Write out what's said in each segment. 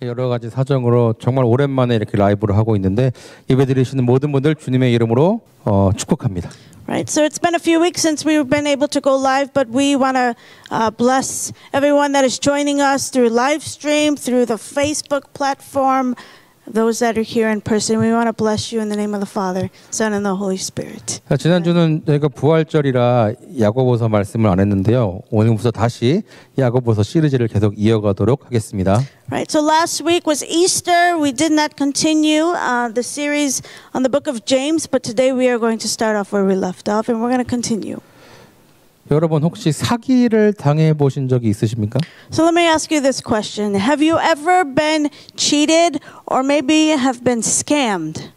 여러 가지 사정으로 정말 오랜만에 이렇게 라이브를 하고 있는데 예배드리시는 모든 분들 주님의 이름으로 축복합니다. Right, so it's been a few weeks since we've been able to go live, but we want to bless everyone that is joining us through live stream, through the Facebook platform, those that are here in person. We want to bless you in the name of the Father, Son, and the Holy Spirit. 지난주는 저희가 부활절이라 야고보서 말씀을 안 했는데요. 오늘부터 다시 야고보서 시리즈를 계속 이어가도록 하겠습니다. Right, so last week was Easter. We did not continue the series on the book of James, but today we are going to start off where we left off, and we're going to continue. 여러분 혹시 사기를 당해 보신 적이 있으십니까? So let me ask you this question. Have you ever been cheated or maybe have been scammed?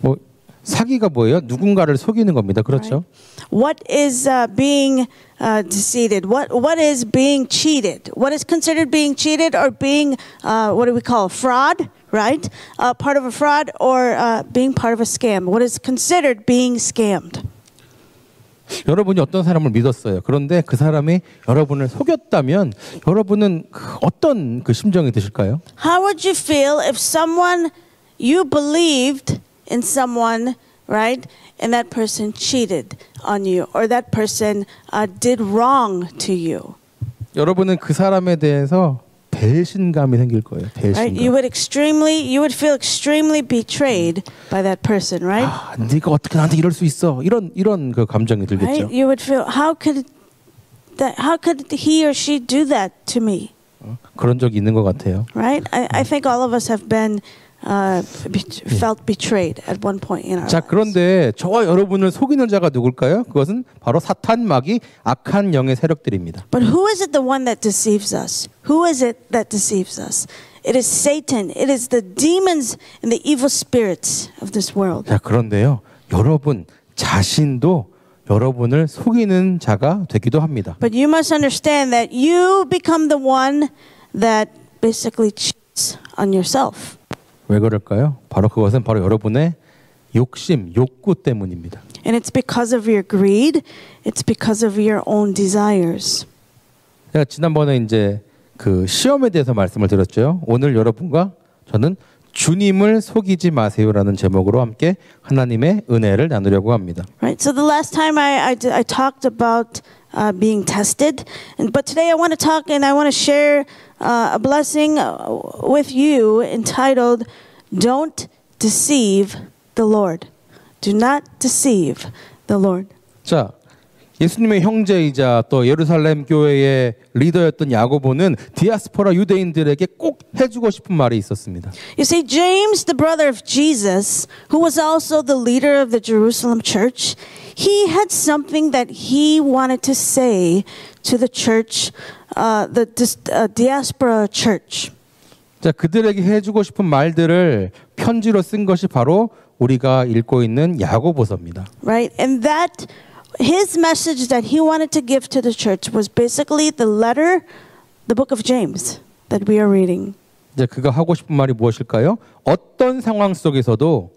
뭐 사기가 뭐예요? 누군가를 속이는 겁니다. 그렇죠? What is being deceived? What is being cheated? What is considered being cheated or being what do we call fraud? Right? Part of a fraud or being part of a scam. What is considered being scammed? 여러분이 어떤 사람을 믿었어요. 그런데 그 사람이 여러분을 속였다면 여러분은 어떤 그 심정이 드실까요? How would you feel if someone you believed in someone, right? And that person cheated on you or that person did wrong to you? 여러분은 그 사람에 대해서 배신감이 생길 거예요. 배신감. Right? You would feel extremely betrayed by that person, right? 아, 네가 어떻게 나한테 이럴 수 있어? 이런 그 감정이 들겠죠. Right? You would feel how could he or she do that to me? 그런 적이 있는 것 같아요. Right? I think all of us have been felt betrayed at one point in our 자, lives. 그런데 저와 여러분을 속이는 자가 누굴까요? 그것은 바로 사탄 마귀 악한 영의 세력들입니다. But who is it the one that deceives us? Who is it that deceives us? It is Satan. It is the demons and the evil spirits of this world. 자, 그런데요. 여러분 자신도 여러분을 속이는 자가 되기도 합니다. But you must understand that you become the one that basically cheats on yourself. 왜 그럴까요? 그것은 바로 여러분의 욕심, 욕구 때문입니다. And it's because of your greed. It's because of your own desires. 제가 지난번에 이제 그 시험에 대해서 말씀을 드렸죠. 오늘 여러분과 저는 주님을 속이지 마세요라는 제목으로 함께 하나님의 은혜를 나누려고 합니다. Right. So the last time I talked about being tested, but today I want to talk and I want to share a blessing with you entitled "Don't Deceive the Lord." Do not deceive the Lord. 자, 예수님의 형제이자 또 예루살렘 교회의 리더였던 야고보는 디아스포라 유대인들에게 꼭 해주고 싶은 말이 있었습니다. You see, James, the brother of Jesus, who was also the leader of the Jerusalem church, he had something that he wanted to say to the church, the diaspora church. 자, 그들에게 해주고 싶은 말들을 편지로 쓴 것이 바로 우리가 읽고 있는 야고보서입니다. Right, and that his message that he wanted to give to the church was basically the letter, the book of James that we are reading. 이제 그가 하고 싶은 말이 무엇일까요? 어떤 상황 속에서도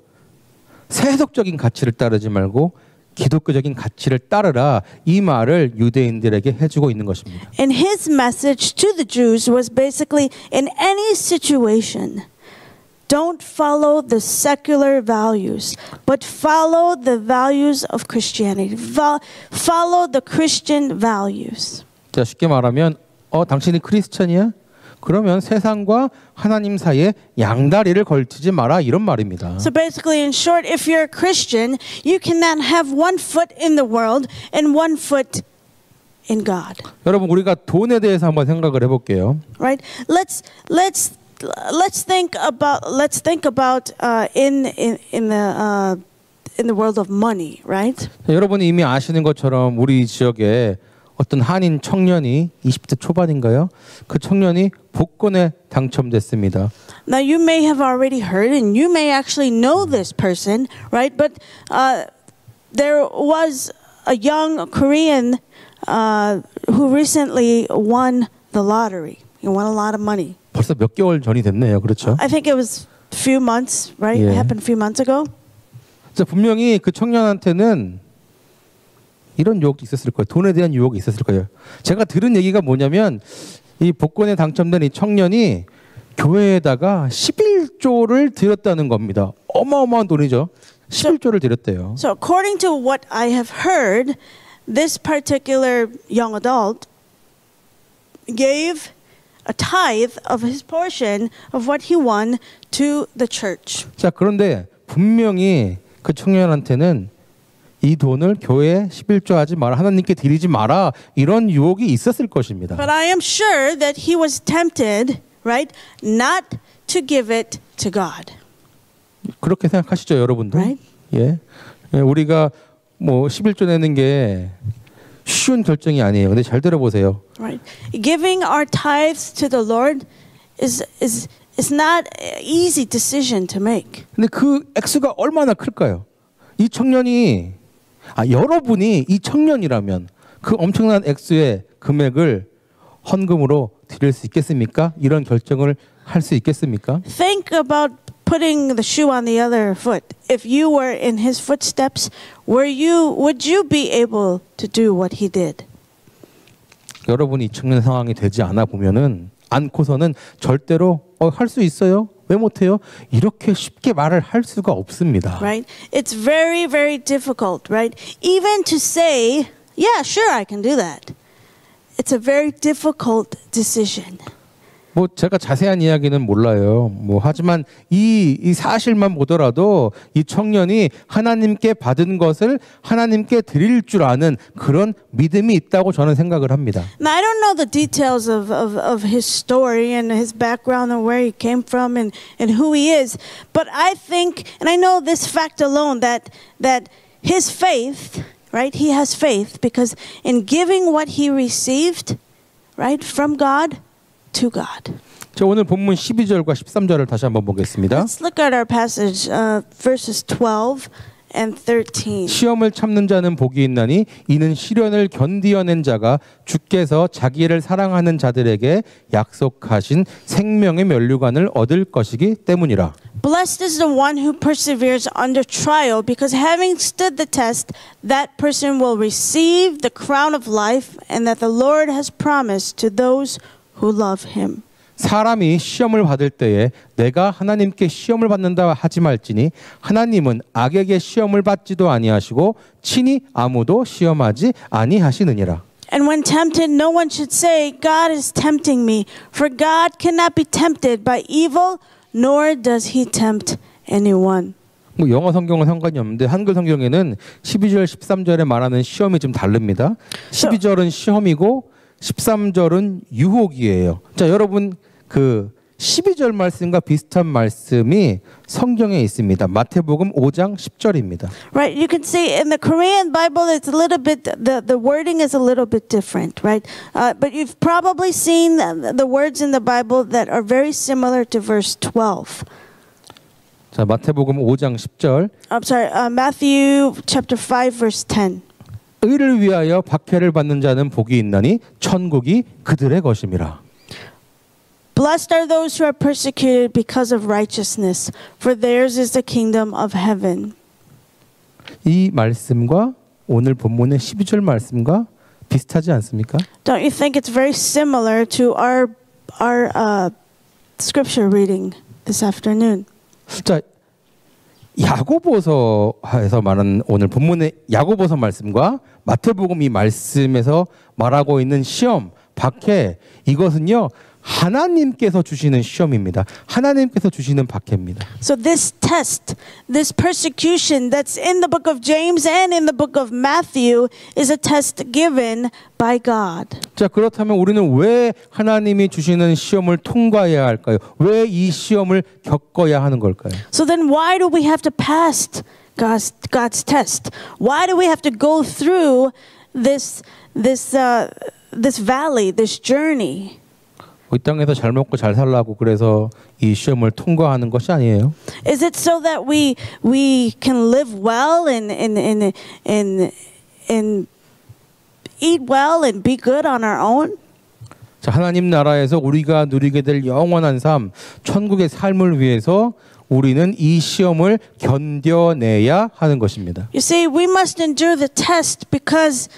세속적인 가치를 따르지 말고 기독교적인 가치를 따르라 이 말을 유대인들에게 해주고 있는 것입니다. And his message to the Jews was basically in any situation, don't follow the secular values, but follow the values of Christianity. Follow the Christian values. 자, 쉽게 말하면 당신이 크리스천이야? 그러면 세상과 하나님 사이에 양다리를 걸치지 마라 이런 말입니다. So basically, in short, if you're a Christian, you cannot have one foot in the world and one foot in God. 여러분 우리가 돈에 대해서 한번 생각을 해볼게요. Right? Let's think about in the world of money, right? 여러분이 이미 아시는 것처럼 우리 지역에 어떤 한인 청년이 20대 초반인가요? 그 청년이 복권에 당첨됐습니다. Now you may have already heard and you may actually know this person, right? But there was a young Korean who recently won the lottery. He won a lot of money. 벌써 몇 개월 전이 됐네요. 그렇죠? I think it was a few months, right? Yeah. It happened a few months ago. 자, 분명히 그 청년한테는 이런 유혹도 있었을 거예요. 돈에 대한 유혹이 있었을 거예요. 제가 들은 얘기가 뭐냐면 이 복권에 당첨된 이 청년이 교회에다가 11조를 드렸다는 겁니다. 어마어마한 돈이죠. 11조를 드렸대요. So according to what I have heard, this particular young adult gave a tithe of his portion of what he won to the church. 자, 그런데 분명히 그 청년한테는 이 돈을 교회에 11조 하지 마라, 하나님께 드리지 마라, 이런 유혹이 있었을 것입니다. But I am sure that he was tempted, right, not to give it to God. 그렇게 생각하시죠, 여러분도? Right. 예. 우리가 뭐 11조 내는 게 쉬운 결정이 아니에요. 근데 잘 들어보세요. Right. Giving our tithes to the Lord is not an easy decision to make. 근데 그 액수가 얼마나 클까요? 이 청년이 여러분이 이 청년이라면 그 엄청난 액수의 금액을 헌금으로 드릴 수 있겠습니까? 이런 결정을 할 수 있겠습니까? Think about putting the shoe on the other foot. If you were in his footsteps, would you be able to do what he did? 여러분이 이 청년 상황이 되지 않아 보면은 않고서는 절대로 할 수 있어요? 왜 못해요? 이렇게 쉽게 말을 할 수가 없습니다. Right? It's very, very difficult, right? Even to say, yeah, sure, I can do that. It's a very difficult decision. 뭐 제가 자세한 이야기는 몰라요. 뭐 하지만 이 사실만 보더라도 이 청년이 하나님께 받은 것을 하나님께 드릴 줄 아는 그런 믿음이 있다고 저는 생각을 합니다. Now, I don't know the details of his story and his background and where he came from and who he is, but I think, and I know this fact alone, that his faith, right? He has faith because in giving what he received, right, from God, to God. 저 오늘 본문 12절과 13절을 다시 한번 보겠습니다. Let's look at our passage, verses 12 and 13. 시험을 참는 자는 복이 있나니 이는 시련을 견디어낸 자가 주께서 자기를 사랑하는 자들에게 약속하신 생명의 면류관을 얻을 것이기 때문이라. Blessed is the one who perseveres under trial, because having stood the test, that person will receive the crown of life, and that the Lord has promised to those who love him. 사람이 시험을 받을 때에 내가 하나님께 시험을 받는다 하지 말지니 하나님은 악에게 시험을 받지도 아니하시고 친히 아무도 시험하지 아니하시느니라. And when tempted, no one should say, God is tempting me, for God cannot be tempted by evil, nor does he tempt anyone. 뭐 영어 성경은 상관이 없는데 한글 성경에는 12절 13절에 말하는 시험이 좀 다릅니다. 12절은 시험이고 13절은 유혹이에요. 자, 여러분 그 12절 말씀과 비슷한 말씀이 성경에 있습니다. 마태복음 5장 10절입니다. Right, you can see in the Korean Bible it's a little bit, the wording is a little bit different, right? But you've probably seen the words in the Bible that are very similar to verse 12. 자, 마태복음 5장 10절. I'm sorry, Matthew chapter 5 verse 10. 의를 위하여 박해를 받는 자는 복이 있나니 천국이 그들의 것임이라. Blessed are those who are persecuted because of righteousness, for theirs is the kingdom of heaven. 이 말씀과 오늘 본문의 12절 말씀과 비슷하지 않습니까? Don't you think it's very similar to our scripture reading this afternoon? 자, 야고보서에서 말하는 오늘 본문의 야고보서 말씀과 마태복음 이 말씀에서 말하고 있는 시험, 박해, 이것은요 하나님께서 주시는 시험입니다. 하나님께서 주시는 박해입니다. So this test, this persecution that's in the book of James and in the book of Matthew is a test given by God. 자, 그렇다면 우리는 왜 하나님이 주시는 시험을 통과해야 할까요? 왜 이 시험을 겪어야 하는 걸까요? So then why do we have to pass God's test? Why do we have to go through this valley, this journey? 이 땅에서 잘 먹고 잘 살라고 그래서 이 시험을 통과하는 것이 아니에요. Is it so that we can live well and eat well and be good on our own? 자, 하나님 나라에서 우리가 누리게 될 영원한 삶, 천국의 삶을 위해서 우리는 이 시험을 견뎌내야 하는 것입니다. You see, we must endure the test because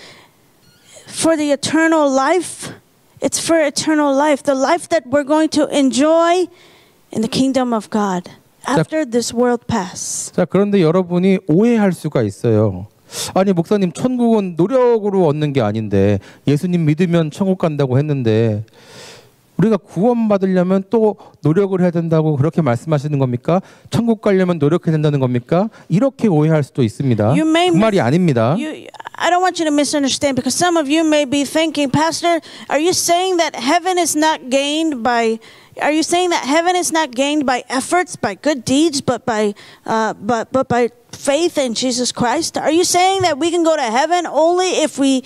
for the eternal life, It's for eternal life, the life that we're going to enjoy in the kingdom of God after this world pass. 자, 그런데 여러분이 오해할 수가 있어요. 아니 목사님 천국은 노력으로 얻는 게 아닌데 예수님 믿으면 천국 간다고 했는데 우리가 구원받으려면 또 노력을 해야 된다고 그렇게 말씀하시는 겁니까? 천국 가려면 노력해야 된다는 겁니까? 이렇게 오해할 수도 있습니다. 그 말이 아닙니다. I don't want you to misunderstand because some of you may be thinking, Pastor, are you saying that heaven is not gained by efforts, by good deeds, but by faith in Jesus Christ? Are you saying that we can go to heaven only if we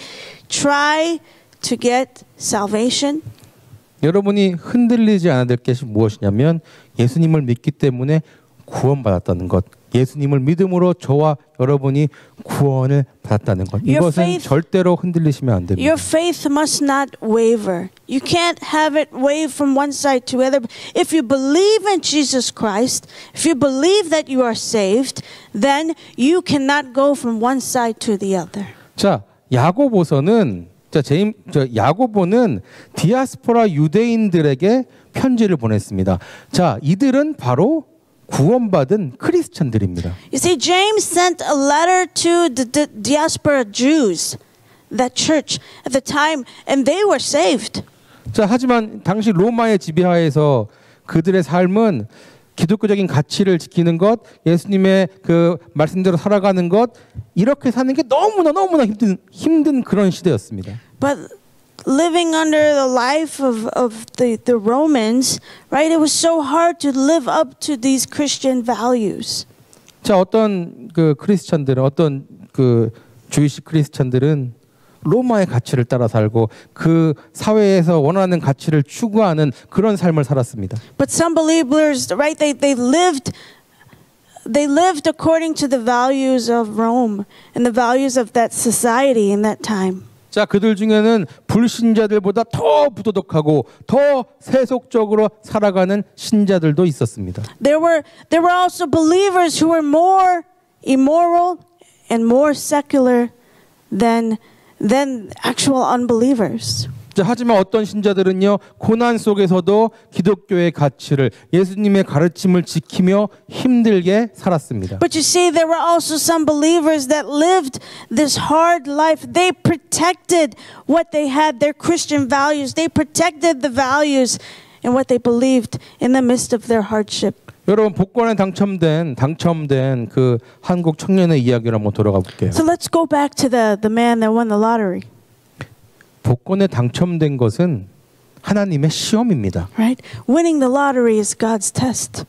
try to get salvation? 여러분이 흔들리지 않아야 될 것이 무엇이냐면 예수님을 믿기 때문에 구원받았다는 것. 예수님을 믿음으로 저와 여러분이 구원을 받았다는 것. 이것은 절대로 흔들리시면 안 됩니다. Your faith must not waver. You can't have it wave from one side to the other. If you believe in Jesus Christ, if you believe that you are saved, then you cannot go from one side to the other. 자, 야고보서는 야고보는 디아스포라 유대인들에게 편지를 보냈습니다. 자, 이들은 바로 구원받은 크리스천들입니다. You see, James sent a letter to the diaspora Jews, that church at the time, and they were saved. 자, 하지만 당시 로마의 지배하에서 그들의 삶은 기독교적인 가치를 지키는 것, 예수님의 그 말씀대로 살아가는 것, 이렇게 사는 게 너무나 힘든 그런 시대였습니다. But living under the life of the Romans, right? It was so hard to live up to these Christian values. 자, 어떤 그 크리스천들은 어떤 그 주이시 크리스천들은 로마의 가치를 따라 살고 그 사회에서 원하는 가치를 추구하는 그런 삶을 살았습니다. But some believers, right? They lived according to the values of Rome and the values of that society in that time. 자, 그들 중에는 불신자들보다 더 부도덕하고 더 세속적으로 살아가는 신자들도 있었습니다. There were also believers who were more immoral and more secular than actual unbelievers. 자, 하지만 어떤 신자들은요, 고난 속에서도 기독교의 가치를, 예수님의 가르침을 지키며 힘들게 살았습니다. But you see, there were also some believers that lived this hard life. They protected what they had, their Christian values. They protected the values and what they believed in the midst of their hardship. 여러분, 복권에 당첨된 그 한국 청년의 이야기를 한번 돌아가 볼게요. So let's go back to the man that won the lottery. 복권에 당첨된 것은 하나님의 시험입니다. Right? Winning the lottery is God's test.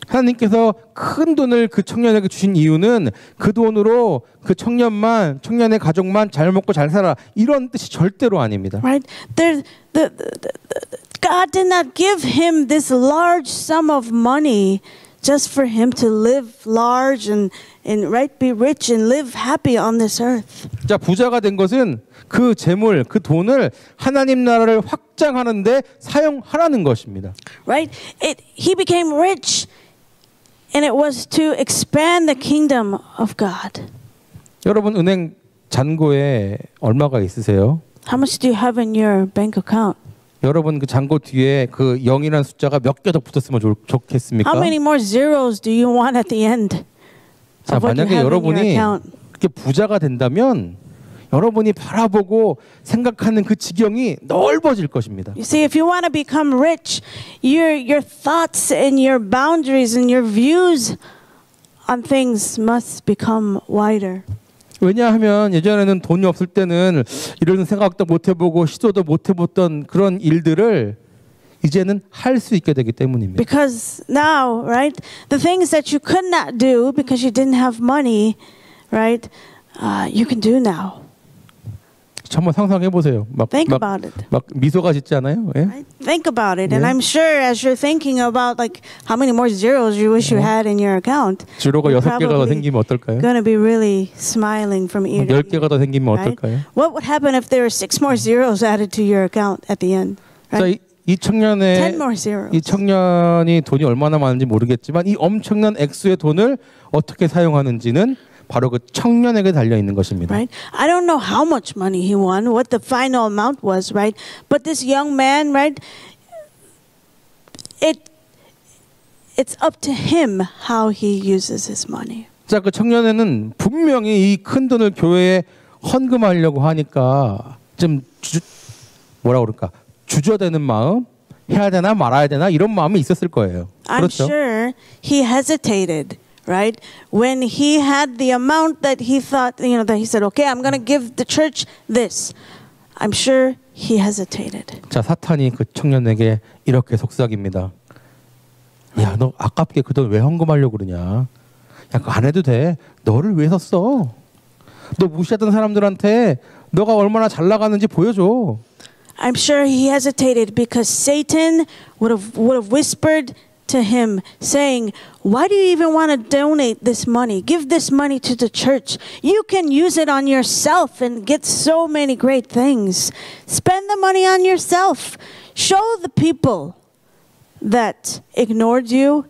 하나님께서 큰 돈을 그 청년에게 주신 이유는 그 돈으로 그 청년의 가족만 잘 먹고 잘 살아, 이런 뜻이 절대로 아닙니다. Right? God did not give him this large sum of money just for him to live large and right, be rich and live happy on this earth. 자, 부자가 된 것은 그 재물, 그 돈을 하나님 나라를 확장하는데 사용하라는 것입니다. Right? He became rich, and it was to expand the kingdom of God. 여러분, 은행 잔고에 얼마가 있으세요? How much do you have in your bank account? 여러분, 그 잔고 뒤에 그 0이라는 숫자가 몇 개 더 붙었으면 좋겠습니까? How many more zeros do you want at the end? 자, 만약에 여러분이 그렇게 부자가 된다면 여러분이 바라보고 생각하는 그 지경이 넓어질 것입니다. You see, if you want to become rich, your thoughts and your boundaries and your views on things must become wider. 왜냐하면 예전에는 돈이 없을 때는 이런 생각도 못 해보고 시도도 못 해봤던 그런 일들을 이제는 할 수 있게 되기 때문입니다. Because now, right, the things that you could not do because you didn't have money, right, you can do now. 한번 상상해 보세요. Think about it. 막 미소가 짓지 않아요? 예? Right? Think about it, and I'm sure as you're thinking about like how many more zeros you wish you had in your account, 주로가 6개가 더 생기면 어떨까요? going to be really smiling from ear to ear. 10개가 더 생기면 Right? 어떨까요? What would happen if there were 6 more zeros added to your account at the end? Right? 자, 이 10 more zeros. 이 청년이 돈이 얼마나 많은지 모르겠지만 이 엄청난 액수의 돈을 어떻게 사용하는지는 바로 그 청년에게 달려 있는 것입니다. Right? I don't know how much money he won, what the final amount was, right? But this young man, right? It's up to him how he uses his money. 자, 그 청년에는 분명히 이 큰 돈을 교회에 헌금하려고 하니까 좀 뭐라 그럴까? 주저되는 마음, 해야 되나 말아야 되나 이런 마음이 있었을 거예요. I'm 그렇죠? sure he hesitated, right? When he had the amount that he thought, that he said, okay, I'm going to give the church this. I'm sure he hesitated. 자, 사탄이 그 청년에게 이렇게 속삭입니다. 야, 너 아깝게 그 돈 왜 헌금하려고 그러냐? 야, 그거 안 해도 돼. 너를 위해서 써. 너 무시하던 사람들한테 너가 얼마나 잘 나가는지 보여줘. I'm sure he hesitated because Satan would have whispered to him, saying, why do you even want to donate this money? Give this money to the church. You can use it on yourself and get so many great things. Spend the money on yourself. Show the people that ignored you,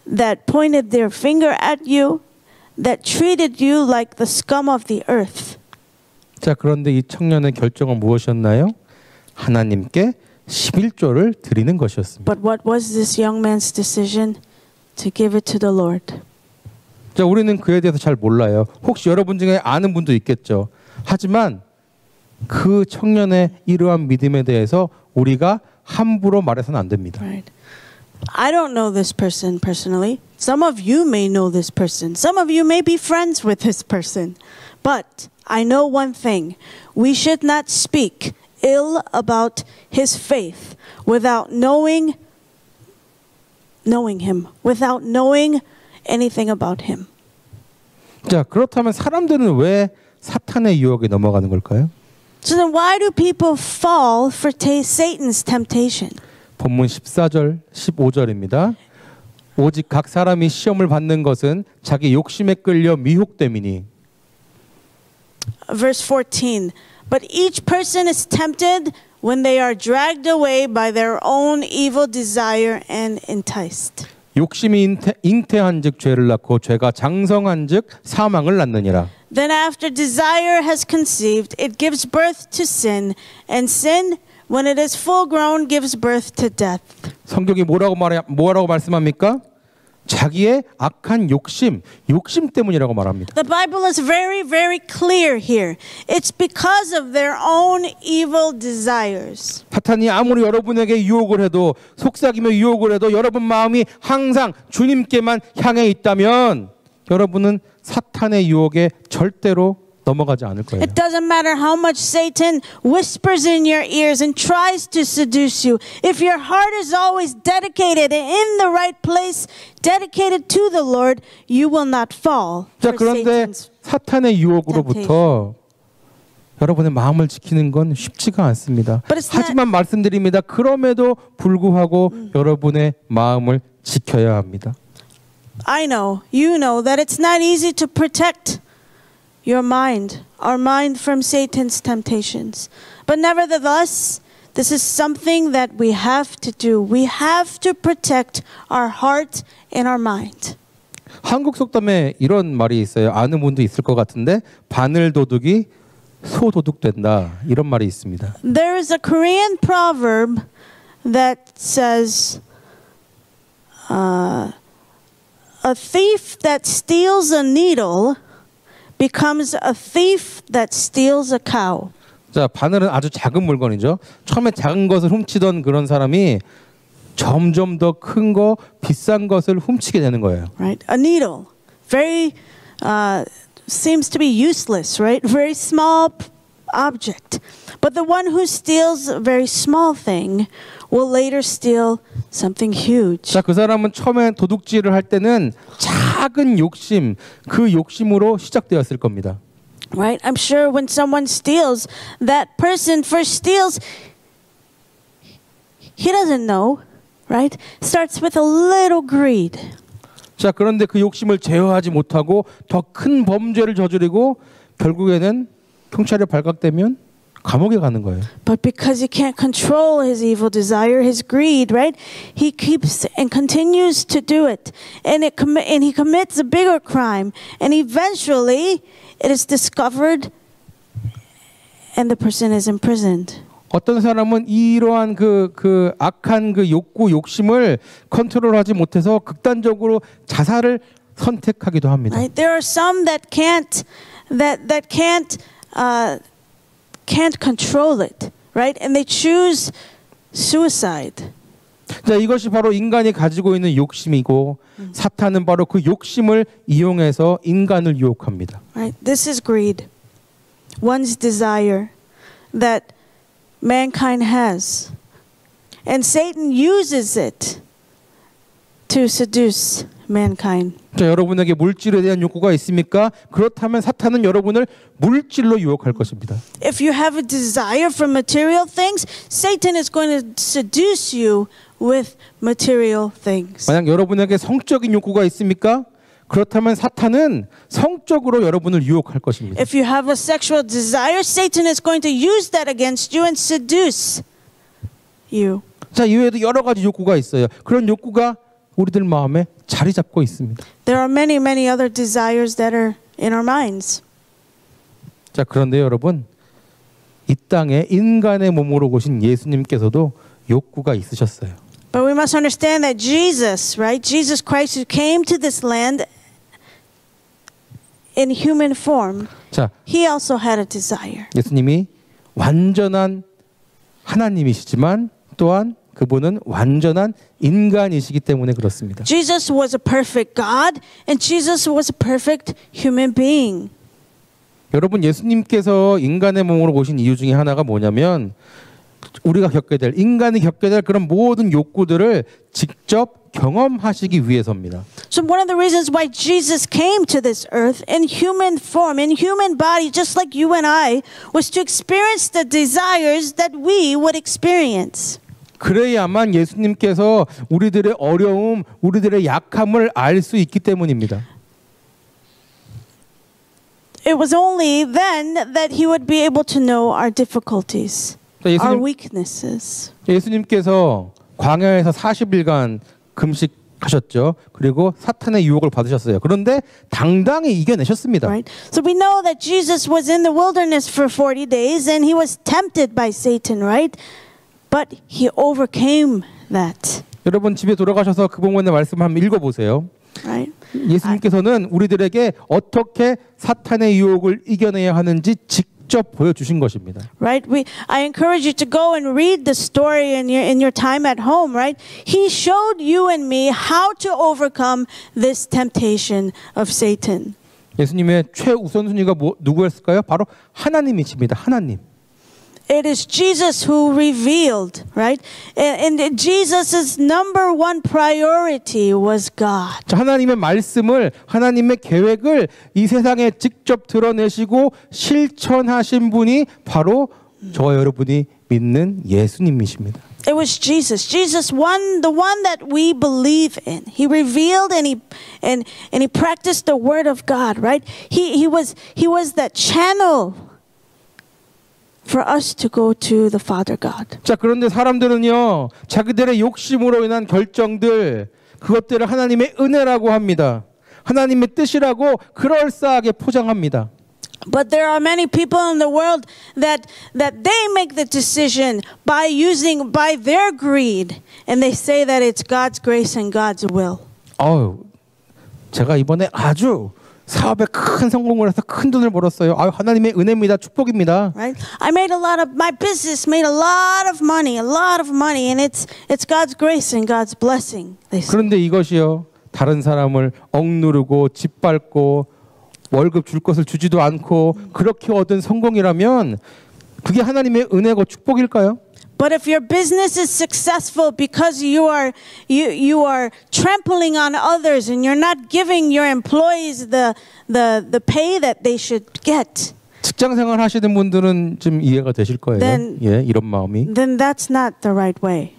that pointed their finger at you, that treated you like the scum of the earth. 자, 그런데 이 청년의 결정은 무엇이었나요? 하나님께 11조를 드리는 것이었습니다. But what was this young man's decision? To give it to the Lord. 자, 우리는 그에 대해서 잘 몰라요. 혹시 여러분 중에 아는 분도 있겠죠. 하지만 그 청년의 이러한 믿음에 대해서 우리가 함부로 말해서는 안 됩니다. Right. I don't know this person personally. Some of you may know this person. Some of you may be friends with this person. But I know one thing. We should not speak ill about his faith without knowing him, without knowing anything about him. 자, 그렇다면 사람들은 왜 사탄의 유혹에 넘어가는 걸까요? So then why do people fall for Satan's temptation? 본문 14절, 15절입니다. 오직 각 사람이 시험을 받는 것은 자기 욕심에 끌려 미혹됨이니. Verse 14. But each person is tempted when they are dragged away by their own evil desire and enticed. 욕심이 잉태한즉 죄를 낳고 죄가 장성한즉 사망을 낳느니라. Then after desire has conceived, it gives birth to sin, and sin, when it is full grown, gives birth to death. 성경이 뭐라고 말씀합니까? 자기의 악한 욕심 때문이라고 말합니다. The Bible is very, very clear here. It's because of their own evil desires. 사탄이 아무리 여러분에게 유혹을 해도 속삭이며 유혹을 해도 여러분 마음이 항상 주님께만 향해 있다면 여러분은 사탄의 유혹에 절대로 넘어가지 않을 거예요. It doesn't matter how much Satan whispers in your ears and tries to seduce you. If your heart is always dedicated and in the right place, dedicated to the Lord, you will not fall 자, for 그런데 Satan's 사탄의 유혹으로부터 여러분의 마음을 지키는 건 쉽지가 않습니다. 하지만 말씀드립니다. 그럼에도 불구하고 여러분의 마음을 지켜야 합니다. I know, you know that it's not easy to protect your mind, our mind from Satan's temptations. But nevertheless, this is something that we have to do. We have to protect our heart and our mind. 한국 속담에 이런 말이 있어요. 아는 분도 있을 것 같은데 바늘 도둑이 소 도둑 된다. 이런 말이 있습니다. There is a Korean proverb that says, a thief that steals a needle becomes a thief that steals a cow. 자, 바늘은 아주 작은 물건이죠. 처음에 작은 것을 훔치던 그런 사람이 점점 더 큰 거, 비싼 것을 훔치게 되는 거예요. Right? A needle, very seems to be useless, right? Very small object. But the one who steals a very small thing will later steal something huge. 자, 그 사람은 처음에 도둑질을 할 때는 작은 욕심, 그 욕심으로 시작되었을 겁니다. Right? I'm sure when someone steals, that person first steals, he doesn't know, right? Starts with a little greed. 자, 그런데 그 욕심을 제어하지 못하고 더 큰 범죄를 저지르고 결국에는 경찰에 발각되면 감옥에 가는 거예요. But because he can't control his evil desire, his greed, right? He keeps and continues to do it. And he commits a bigger crime. And eventually it is discovered and the person is imprisoned. 어떤 사람은 이러한 그 악한 그 욕구, 욕심을 컨트롤하지 못해서 극단적으로 자살을 선택하기도 합니다. Right? There are some that can't control it, right? And they choose suicide. 자, 이것이 바로 인간이 가지고 있는 욕심이고 사탄은 바로 그 욕심을 이용해서 인간을 유혹합니다. Right? This is greed. One's desire that mankind has. And Satan uses it to seduce mankind. 자, 여러분에게 물질에 대한 욕구가 있습니까? 그렇다면 사탄은 여러분을 물질로 유혹할 것입니다. If you have a desire for material things, Satan is going to seduce you with material things. 만약 여러분에게 성적인 욕구가 있습니까? 그렇다면 사탄은 성적으로 여러분을 유혹할 것입니다. If you have a sexual desire, Satan is going to use that against you and seduce you. 자, 이외에도 여러 가지 욕구가 있어요. 그런 욕구가 우리들 마음에 자리 잡고 있습니다. There are many, many other desires that are in our minds. 자, 그런데 여러분, 이 땅에 인간의 몸으로 오신 예수님께서도 욕구가 있으셨어요. But we must understand that Jesus, right? Jesus Christ who came to this land in human form, 자, he also had a desire. 예수님이 완전한 하나님이시지만 또한 그분은 완전한 인간이시기 때문에 그렇습니다. Jesus was a perfect God and Jesus was a perfect human being. 여러분, 예수님께서 인간의 몸으로 오신 이유 중에 하나가 뭐냐면 우리가 겪게 될, 인간이 겪게 될 그런 모든 욕구들을 직접 경험하시기 위해서입니다. So one of the reasons why Jesus came to this earth in human form, in human body, just like you and I, was to experience the desires that we would experience. 그래야만 예수님께서 우리들의 어려움, 우리들의 약함을 알 수 있기 때문입니다. It was only then that he would be able to know our difficulties, our weaknesses. 예수님께서 광야에서 40일간 금식하셨죠. 그리고 사탄의 유혹을 받으셨어요. 그런데 당당히 이겨내셨습니다. Right? So we know that Jesus was in the wilderness for 40 days and he was tempted by Satan, right? But he overcame that. 여러분 집에 돌아가셔서 그 부분의 말씀 한번 읽어보세요. Right? 예수님께서는 우리들에게 어떻게 사탄의 유혹을 이겨내야 하는지 직접 보여주신 것입니다. Right? I encourage you to go and read the story in your time at home, right? He showed you and me how to overcome this temptation of Satan. 예수님의 최우선순위가 누구였을까요? 바로 하나님이십니다. 하나님. It is Jesus who revealed, right? And Jesus's number one priority was God. 자, 하나님의 말씀을, 하나님의 계획을 이 세상에 직접 드러내시고 실천하신 분이 바로 저와 여러분이 믿는 예수님이십니다. It was Jesus. Jesus the one that we believe in. He revealed and he practiced the word of God, right? He was that channel for us to go to the Father God. 자, 그런데 사람들은요, 자기들의 욕심으로 인한 결정들, 그것들을 하나님의 은혜라고 합니다. 하나님의 뜻이라고 그럴싸하게 포장합니다. But there are many people in the world that they make the decision by their greed, and they say that it's God's grace and God's will. 제가 이번에 아주 사업에 큰 성공을 해서 큰 돈을 벌었어요. 하나님의 은혜입니다. 축복입니다. Right? My business made a lot of money, and it's God's grace and God's blessing. 그런데 이것이요, 다른 사람을 억누르고 짓밟고 월급 줄 것을 주지도 않고 그렇게 얻은 성공이라면 그게 하나님의 은혜고 축복일까요? But if your business is successful because you are trampling on others and you're not giving your employees the pay that they should get. 직장 생활 하시는 분들은 좀 이해가 되실 거예요. 이런 마음이. Then that's not the right way.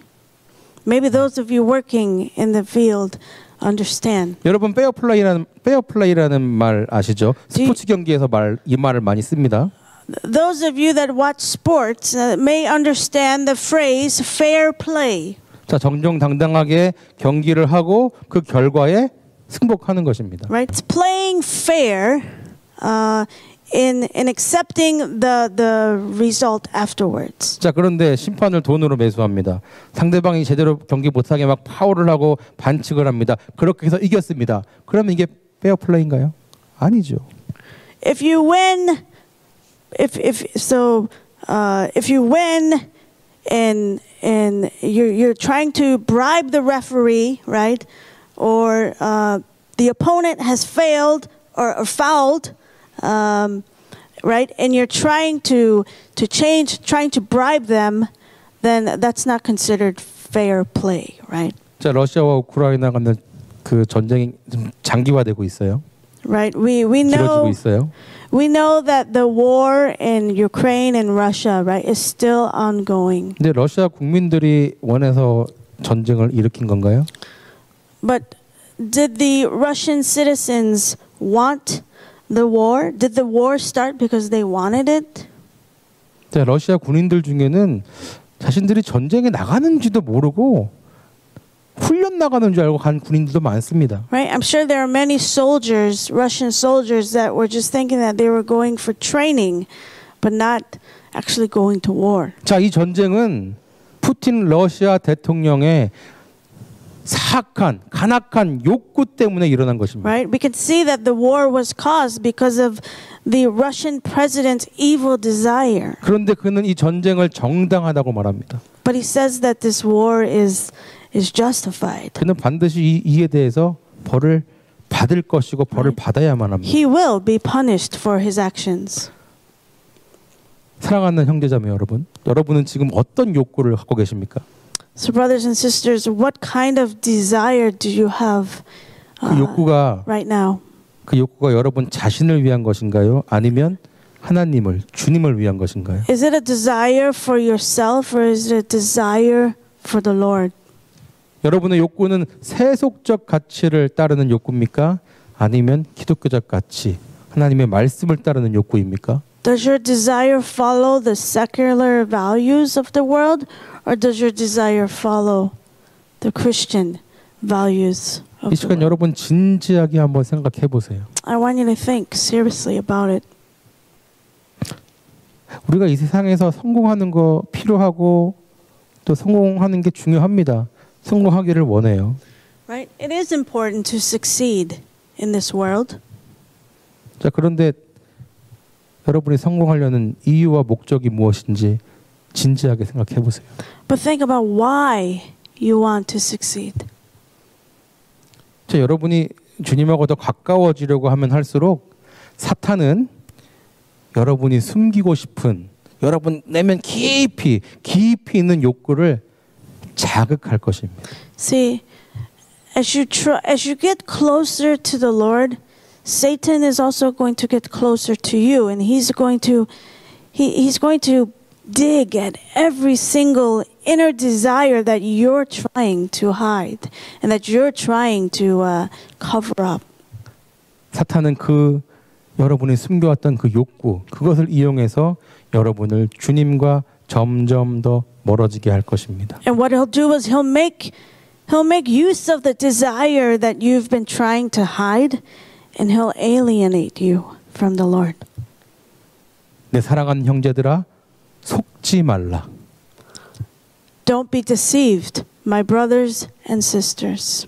Maybe those of you working in the field understand. 여러분 페어플레이라는 말 아시죠? 스포츠 경기에서 이 말을 많이 씁니다. those of you that watch sports may understand the phrase fair play. 자, 정정당당하게 경기를 하고 그 결과에 승복하는 것입니다. Right? It's playing fair in accepting the result afterwards. 자, 그런데 심판을 돈으로 매수합니다. 상대방이 제대로 경기 못하게 막 파울을 하고 반칙을 합니다. 그렇게 해서 이겼습니다. 그러면 이게 페어 플레이인가요? 아니죠. If you win, if you win and you're trying to bribe the referee, right? Or the opponent has failed or fouled, right? And you're trying to bribe them, then that's not considered fair play, right? 자, 러시아와 우크라이나 간의 그 전쟁이 좀 장기화되고 있어요. Right. We 길어지고 know 있어요. we know that the war in Ukraine and Russia, right, is still ongoing. 근데 러시아 국민들이 원해서 전쟁을 일으킨 건가요? But did the Russian citizens want the war? Did the war start because they wanted it? 자, 러시아 군인들 중에는 자신들이 전쟁에 나가는지도 모르고 훈련 나가는 줄 알고 간 군인들도 많습니다. Right? I'm sure there are many soldiers, Russian soldiers, that were just thinking that they were going for training, but not actually going to war. 자, 이 전쟁은 푸틴 러시아 대통령의 사악한, 간악한 욕구 때문에 일어난 것입니다. Right? We can see that the war was caused because of the Russian president's evil desire. 그런데 그는 이 전쟁을 정당하다고 말합니다. But he says that this war is justified. 그는 반드시 이에 대해서 벌을 받을 것이고 벌을 받아야만 합니다. He will be punished for his actions. 사랑하는 형제자매 여러분, 여러분은 지금 어떤 욕구를 갖고 계십니까? So brothers and sisters, what kind of desire do you have 그 욕구가 right now? 그 욕구가 여러분 자신을 위한 것인가요? 아니면 하나님을, 주님을 위한 것인가요? Is it a desire for yourself or is it a desire for the Lord? 여러분의 욕구는 세속적 가치를 따르는 욕구입니까? 아니면 기독교적 가치, 하나님의 말씀을 따르는 욕구입니까? Does your desire follow the secular values of the world or does your desire follow the Christian values of 이 the 시간 world? 여러분 진지하게 한번 생각해 보세요. I want you to think seriously about it. 우리가 이 세상에서 성공하는 거 필요하고 또 성공하는 게 중요합니다. 성공하기를 원해요. Right? It is important to succeed in this world. 자, 그런데 여러분이 성공하려는 이유와 목적이 무엇인지 진지하게 생각해 보세요. But think about why you want to succeed. 자, 여러분이 주님하고 더 가까워지려고 하면 할수록 사탄은 여러분이 숨기고 싶은 여러분 내면 깊이 있는 욕구를 자극할 것입니다. See, as you get closer to the Lord, Satan is also going to get closer to you, and he's going to dig at every single inner desire that you're trying to hide and that you're trying to cover up. 사탄은 그 여러분이 숨겨왔던 그 욕구, 그것을 이용해서 여러분을 주님과 점점 더 멀어지게 할 것입니다. And what he'll do is he'll make use of the desire that you've been trying to hide, and he'll alienate you from the Lord. 내 사랑하는 형제들아, 속지 말라. Don't be deceived, my brothers and sisters.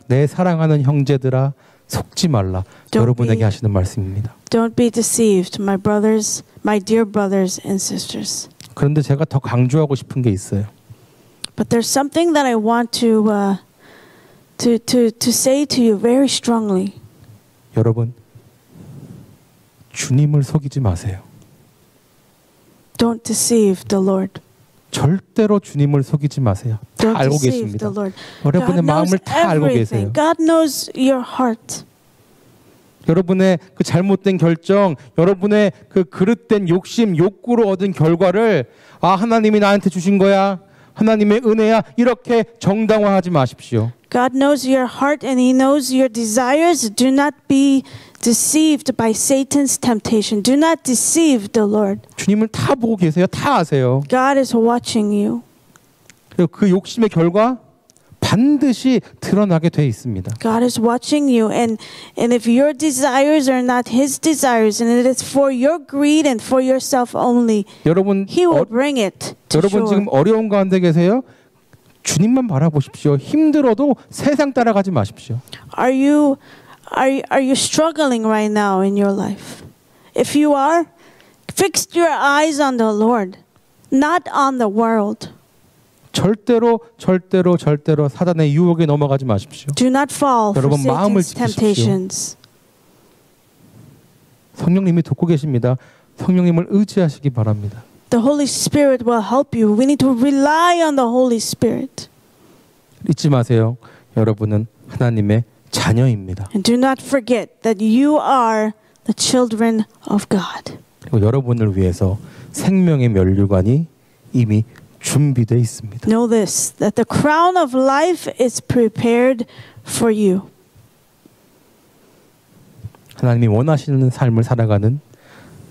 내 사랑하는 형제들아, 속지 말라. 여러분에게 하시는 말씀입니다. Don't be deceived, my brothers, my dear brothers and sisters. 그런데 제가 더 강조하고 싶은 게 있어요. But there's something that I want to say to you very strongly. 여러분, 주님을 속이지 마세요. Don't deceive the Lord. 절대로 주님을 속이지 마세요. 다 Don't 알고 deceive 계십니다. the Lord. 여러분의 God knows 마음을 다 알고 계세요. everything. God knows your heart. 여러분의 그 잘못된 결정, 여러분의 그 그릇된 욕심, 욕구로 얻은 결과를 하나님이 나한테 주신 거야. 하나님의 은혜야. 이렇게 정당화하지 마십시오. God knows your heart and He knows your desires. Do not be deceived by Satan's temptation. Do not deceive the Lord. 주님을 다 보고 계세요. 다 아세요. God is watching you. 그리고 그 욕심의 결과 반드시 드러나게 돼 있습니다. God is watching you, and if your desires are not His desires, and it is for your greed and for yourself only, 여러분, He will bring it to 여러분 shore. 지금 어려운 가운데 계세요. 주님만 바라보십시오. 힘들어도 세상 따라가지 마십시오. Are you struggling right now in your life? If you are, fix your eyes on the Lord, not on the world. 절대로 사단의 유혹에 넘어가지 마십시오. Do not fall for 여러분, 마음을 Satan's 지키십시오. temptations. 성령님이 돕고 계십니다. 성령님을 의지하시기 바랍니다. The Holy Spirit will help you. We need to rely on the Holy Spirit. 잊지 마세요. 여러분은 하나님의 자녀입니다. And do not forget that you are the children of God. 그리고 여러분을 위해서 생명의 면류관이 이미 준비되어 있습니다. Know this, that the crown of life is prepared for you. 하나님이 원하시는 삶을 살아가는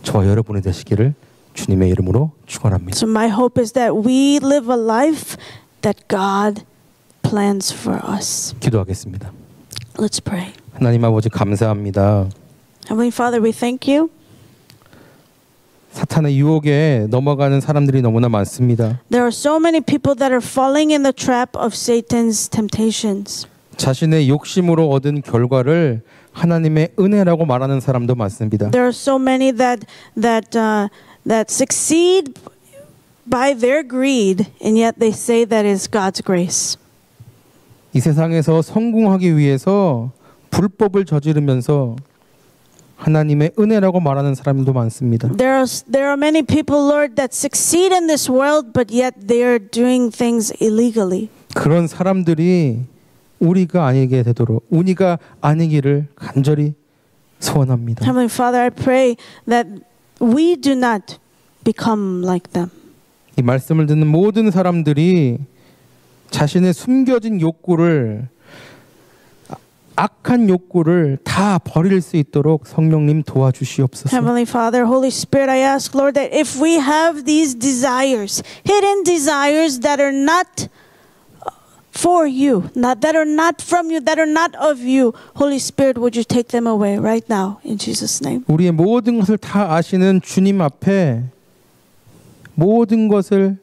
저와 여러분이 되시기를 주님의 이름으로 축원합니다. So my hope is that we live a life that God plans for us. 기도하겠습니다. Let's pray. 하나님 아버지 감사합니다. Heavenly Father, we thank you. 사탄의 유혹에 넘어가는 사람들이 너무나 많습니다. There are so many people that are falling in the trap of Satan's temptations. 자신의 욕심으로 얻은 결과를 하나님의 은혜라고 말하는 사람도 많습니다. There are so many that succeed by their greed, and yet they say that is God's grace. 이 세상에서 성공하기 위해서 불법을 저지르면서 하나님의 은혜라고 말하는 사람도 많습니다. There are many people, Lord, that succeed in this world, but yet they are doing things illegally. 그런 사람들이 우리가 아니기를 간절히 소원합니다. Heavenly Father, I pray that we do not become like them. 이 말씀을 듣는 모든 사람들이 자신의 숨겨진 욕구를 악한 욕구를 다 버릴 수 있도록 성령님 도와주시옵소서. Heavenly Father, Holy Spirit, I ask, Lord, that if we have these desires, hidden desires that are not for you, that are not from you, that are not of you, Holy Spirit, would you take them away right now in Jesus' name? 우리의 모든 것을 다 아시는 주님 앞에 모든 것을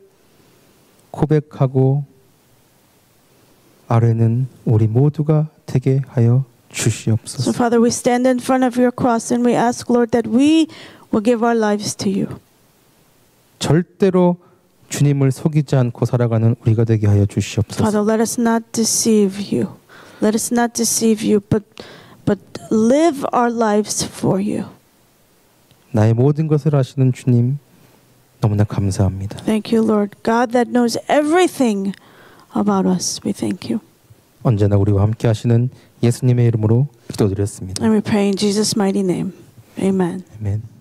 고백하고 아뢰는 우리 모두가 되게 하여 주시옵소서. So Father, we stand in front of your cross and we ask, Lord, that we will give our lives to you. 절대로 주님을 속이지 않고 살아가는 우리가 되게 하여 주시옵소서. Father, let us not deceive you. Let us not deceive you, but live our lives for you. 나의 모든 것을 아시는 주님 너무나 감사합니다. Thank you, Lord. God that knows everything about us. We thank you. 언제나 우리와 함께 하시는 예수님의 이름으로 기도드렸습니다. And we pray in Jesus' mighty name. Amen. 아멘.